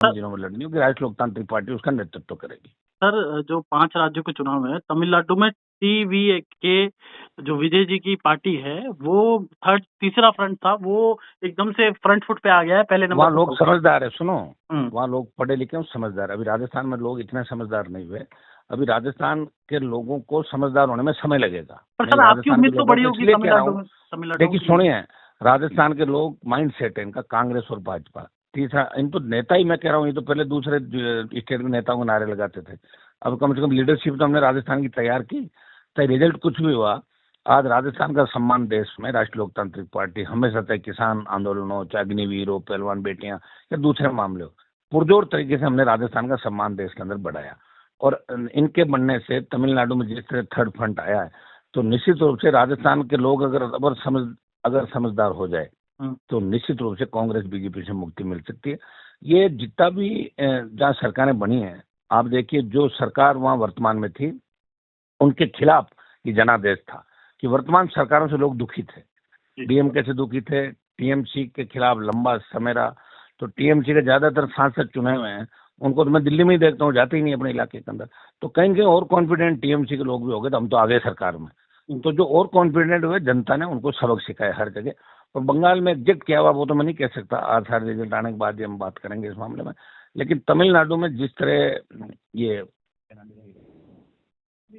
जिलों में लड़नी होगी, राष्ट्रीय लोकतांत्रिक पार्टी उसका नेतृत्व करेगी। सर, जो 5 राज्यों के चुनाव है, तमिलनाडु में टीवीके जो विजय जी की पार्टी है, वो तीसरा फ्रंट था, वो एकदम से फ्रंट फुट पे आ गया है, पहले नंबर वहाँ पे लोग समझदार है, सुनो, हम्म। वहाँ लोग पढ़े लिखे और समझदार है। अभी राजस्थान में लोग इतने समझदार नहीं हुए, अभी राजस्थान के लोगों को समझदार होने में समय लगेगा। पर मैं सर, आपकी राजस्थान के उम्मीद तो लोगों बड़ी को होगी इसलिए कह रहा तमिलनाडु हूँ, में, तमिलनाडु देखिए की। सुनिए, राजस्थान के लोग माइंड सेट है इनका कांग्रेस और भाजपा। तीसरा, इन तो नेता ही मैं कह रहा हूँ, ये तो पहले दूसरे स्टेट के नेताओं को नारे लगाते थे, अब कम से कम लीडरशिप तो हमने राजस्थान की तैयार की, चाहे रिजल्ट कुछ भी हुआ। आज राजस्थान का सम्मान देश में राष्ट्रीय लोकतांत्रिक पार्टी हमेशा, चाहे किसान आंदोलन हो, चाहे अग्निवीर हो, पहलवान बेटियां या दूसरे मामले हो, पुरजोर तरीके से हमने राजस्थान का सम्मान देश के अंदर बढ़ाया। और इनके बनने से तमिलनाडु में जिस तरह थर्ड फ्रंट आया है, तो निश्चित रूप से राजस्थान के लोग अगर समझदार हो जाए तो निश्चित रूप से कांग्रेस बीजेपी से मुक्ति मिल सकती है। ये जितना भी जहाँ सरकारें बनी हैं, आप देखिए जो सरकार वहाँ वर्तमान में थी उनके खिलाफ ये जनादेश था कि वर्तमान सरकारों से लोग दुखी थे, डीएमके से दुखी थे, टीएमसी के खिलाफ लंबा समय रहा। तो टीएमसी के ज्यादातर सांसद चुने हुए हैं, उनको तो मैं दिल्ली में ही देखता हूँ, जाते ही नहीं अपने इलाके के अंदर। तो कहीं कहीं और कॉन्फिडेंट टीएमसी के लोग भी हो गए, तो हम तो आ गए सरकार में। तो जो और कॉन्फिडेंट हुए, जनता ने उनको सबक सिखाया हर जगह। और बंगाल में एग्जैक्ट क्या हुआ वो तो मैं नहीं कह सकता, आज सारे रिजल्ट आने के बाद ही हम बात करेंगे इस मामले में। लेकिन तमिलनाडु में जिस तरह ये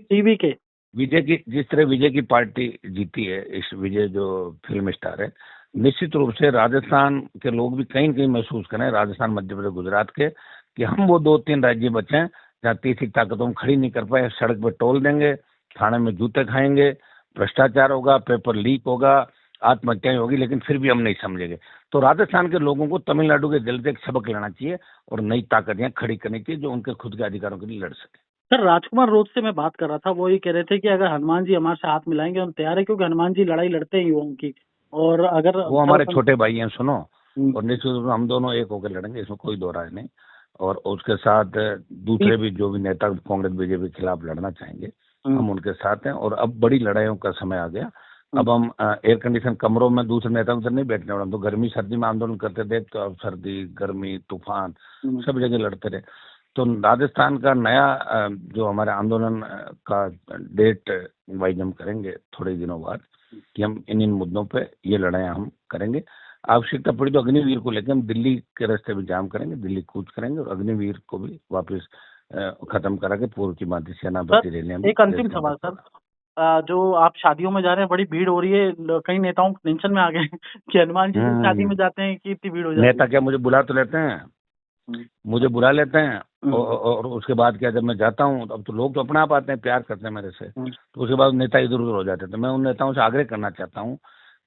टीवीके जिस तरह विजय की पार्टी जीती है, इस विजय जो फिल्म स्टार है, निश्चित रूप से राजस्थान के लोग भी कहीं न कहीं महसूस करें, राजस्थान, मध्य प्रदेश, गुजरात के, कि हम वो 2-3 राज्य बचे हैं जहाँ तीसरी ताकतों हम खड़ी नहीं कर पाए। सड़क पे टोल देंगे, थाने में जूते खाएंगे, भ्रष्टाचार होगा, पेपर लीक होगा, आत्महत्याएं होगी, लेकिन फिर भी हम नहीं समझेंगे। तो राजस्थान के लोगों को तमिलनाडु के दिल से एक सबक लेना चाहिए और नई ताकत यहाँ खड़ी करनी चाहिए जो उनके खुद के अधिकारों के लिए लड़ सके। सर, राजकुमार रोज से मैं बात कर रहा था, वो ये कह रहे थे कि अगर हनुमान जी हमारे से हाथ मिलाएंगे हम तैयार है, क्योंकि हनुमान जी लड़ाई लड़ते हैं युवाओं की। और अगर वो हमारे छोटे भाई हैं, सुनो, और हम्म। निश्चित रूप से हम दोनों एक होकर लड़ेंगे, इसमें कोई दो राय नहीं। और उसके साथ दूसरे भी जो भी नेता कांग्रेस बीजेपी के खिलाफ लड़ना चाहेंगे, हम उनके साथ हैं। और अब बड़ी लड़ाइयों का समय आ गया। अब हम एयर कंडीशन कमरों में दूसरे नेताओं से नहीं बैठने वाले। हम तो गर्मी सर्दी में आंदोलन करते थे, तो अब सर्दी गर्मी तूफान सब जगह लड़ते रहे। तो राजस्थान का नया जो हमारे आंदोलन का डेट वाइज हम करेंगे थोड़े दिनों बाद, कि हम इन मुद्दों पे ये लड़ाइयाँ हम करेंगे। आवश्यकता पड़ी तो अग्निवीर को लेकर हम दिल्ली के रास्ते भी जाम करेंगे, दिल्ली कूच करेंगे और अग्निवीर को भी वापस खत्म करा के पूर्व की भांति सेनापति रैलियां भी। एक अंतिम सवाल सर, जो आप शादियों में जा रहे हैं, बड़ी भीड़ हो रही है, कई नेताओं टेंशन में आ गए हैं कि हनुमान जी की शादी में जाते हैं कि इतनी भीड़ हो जाती है। नेता क्या मुझे बुला तो लेते हैं, मुझे बुला लेते हैं, और उसके बाद क्या, जब मैं जाता हूँ अब तो लोग तो अपने आप आते हैं, प्यार करते हैं मेरे से, तो उसके बाद नेता इधर उधर हो जाते हैं। तो मैं उन नेताओं से आग्रह करना चाहता हूँ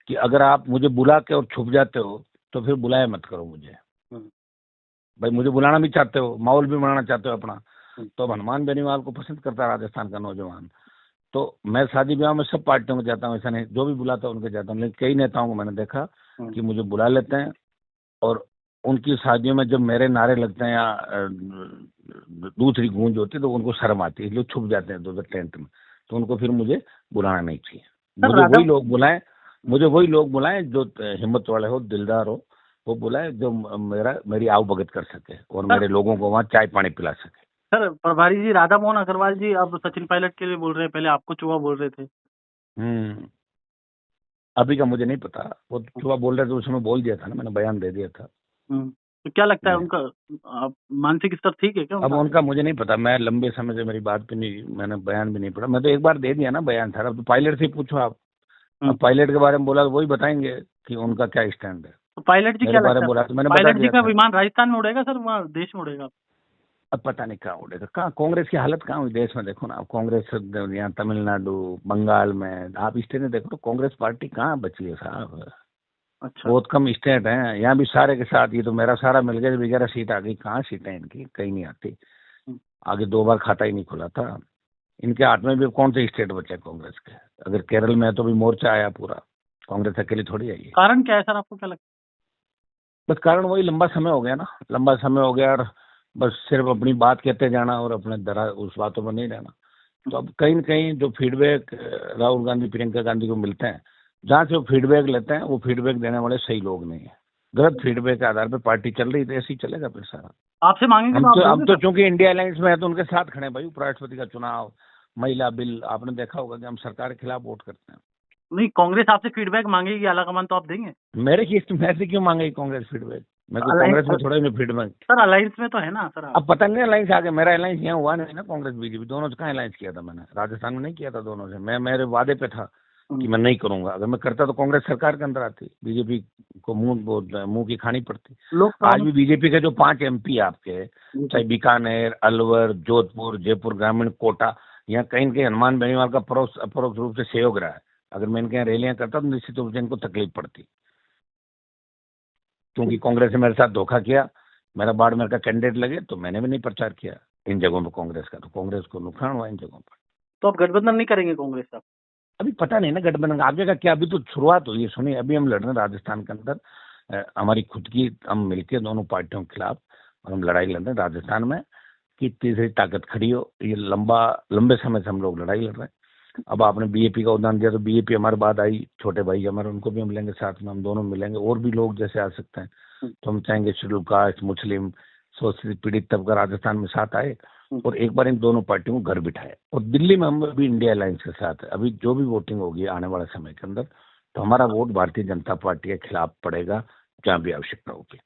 कि अगर आप मुझे बुला के और छुप जाते हो तो फिर बुलाया मत करो मुझे। भाई मुझे बुलाना भी चाहते हो, माहौल भी बनाना चाहते हो अपना, तो अब हनुमान बेनीवाल को पसंद करता है राजस्थान का नौजवान। तो मैं शादी ब्याह में सब पार्टियों में जाता हूँ, ऐसा नहीं, जो भी बुलाता है उनके जाता हूँ। लेकिन कई नेताओं को मैंने देखा कि मुझे बुला लेते हैं और उनकी शादियों में जब मेरे नारे लगते हैं या दूसरी गूंज होती है तो उनको शर्म आती है, इसलिए छुप जाते हैं तो टेंट में। तो उनको फिर मुझे बुलाना नहीं चाहिए। मुझे वही लोग बुलाएं जो हिम्मत वाले हो, दिलदार हो, वो बुलाए जो मेरी आवभगत कर सके और मेरे लोगों को वहाँ चाय पानी पिला सके। सर, प्रभारी जी राधा मोहन अग्रवाल जी अब सचिन पायलट के लिए बोल रहे हैं, पहले आपको चुहा बोल रहे थे। अभी का मुझे नहीं पता, वो चुहा बोल रहे थे उसमें बोल दिया था ना, मैंने बयान दे दिया था। तो क्या लगता है उनका मानसिक स्तर ठीक है क्या? अब उनका मुझे नहीं पता, मैं लंबे समय से मेरी बात भी नहीं, मैंने बयान भी नहीं पढ़ा, मैं तो एक बार दे दिया ना बयान था। अब तो पायलट से पूछो आप, अब पायलट के बारे में बोला तो वही बताएंगे कि उनका क्या स्टैंड है। तो पायलट जी क्या बारे में बोला तो मैंने पायलट जी का विमान राजस्थान में उड़ेगा सर, वहाँ देश में उड़ेगा? अब पता नहीं कहाँ उड़ेगा, कहाँ कांग्रेस की हालत कहाँ हुई देश में। देखो ना, अब कांग्रेस यहाँ तमिलनाडु बंगाल में आप स्टेट में देखो तो कांग्रेस पार्टी कहाँ बची है साहब। अच्छा, बहुत कम स्टेट हैं, यहाँ भी सारे के साथ, ये तो मेरा सारा मिल गया, 11 सीट आ गई, कहाँ सीटें इनकी, कहीं नहीं आती। आगे 2 बार खाता ही नहीं खुला था इनके हाथ में भी। कौन से स्टेट बचे कांग्रेस के? अगर केरल में है तो भी मोर्चा आया पूरा, कांग्रेस अकेली थोड़ी आई है। कारण क्या है सर, आपको क्या लगता है? बस कारण वही, लंबा समय हो गया ना, लंबा समय हो गया और बस सिर्फ अपनी बात कहते जाना और अपने उस बातों में नहीं रहना। तो अब कहीं न कहीं जो फीडबैक राहुल गांधी प्रियंका गांधी को मिलते हैं, जहाँ से वो फीडबैक लेते हैं, वो फीडबैक देने वाले सही लोग नहीं है। गलत फीडबैक के आधार पर पार्टी चल रही, तो ऐसे ही चलेगा फिर सारा। आपसे मांगेंगे तो आप अब देंगे तो सर? चूंकि इंडिया अलायंस में है तो उनके साथ खड़े हैं भाई। उपराष्ट्रपति का चुनाव, महिला बिल, आपने देखा होगा कि हम सरकार के खिलाफ वोट करते हैं। नहीं, कांग्रेस आपसे फीडबैक मांगेगी आला कमान, तो आप देंगे? मेरे केस में से क्यों मांगेगी कांग्रेस फीडबैक? मैं कोई अलायंस कांग्रेस में थोड़ा ही फीडबैक। सर, अलायंस में तो है ना सर आप? अब पता नहीं अलायंस आगे, मेरा अलायंस यहाँ हुआ नहीं ना, कांग्रेस बीजेपी दोनों से कहाँ अलायंस किया था मैंने? राजस्थान में नहीं किया था दोनों से। मैं मेरे वादे पे था कि मैं नहीं करूंगा। अगर मैं करता तो कांग्रेस सरकार के अंदर आती, बीजेपी को मुंह की खानी पड़ती। लोकसभा आज भी बीजेपी के जो 5 MP आपके, में चाहे बीकानेर, अलवर, जोधपुर, जयपुर ग्रामीण, कोटा, यहाँ कहीं न कहीं हनुमान बेनीवाल का अपरोक्ष रूप से सहयोग रहा है। अगर मैं इनके यहाँ रैलियां करता तो निश्चित रूप से इनको तकलीफ पड़ती, क्योंकि कांग्रेस ने मेरे साथ धोखा किया। मेरा बाड़मेर का कैंडिडेट लगे तो मैंने भी नहीं प्रचार किया इन जगहों पर कांग्रेस का, तो कांग्रेस को नुकसान हुआ इन जगहों पर। तो आप गठबंधन नहीं करेंगे कांग्रेस साहब? अभी पता नहीं ना गठबंधन आगे का क्या, अभी तो शुरुआत हुई है। सुनिए, अभी हम लड़ रहे हैं राजस्थान के अंदर, हमारी खुद की, हम मिलकर दोनों पार्टियों के खिलाफ और हम लड़ाई लड़ रहे हैं राजस्थान में कि तीसरी ताकत खड़ी हो। ये लंबे समय से हम लोग लड़ाई लड़ रहे हैं। अब आपने बीजेपी का उदाहरण दिया, तो बीजेपी हमारे बाद आई, छोटे भाई हमारे, उनको भी हम लेंगे साथ में, हम दोनों मिलेंगे। और भी लोग जैसे आ सकते हैं, तो हम चाहेंगे शेड्यूल कास्ट, मुस्लिम, शोषित पीड़ित तबका राजस्थान में साथ आए और एक बार इन दोनों पार्टियों को घर बिठाए। और दिल्ली में हम अभी इंडिया अलायंस के साथ है। अभी जो भी वोटिंग होगी आने वाले समय के अंदर, तो हमारा वोट भारतीय जनता पार्टी के खिलाफ पड़ेगा जहाँ भी आवश्यकता होगी।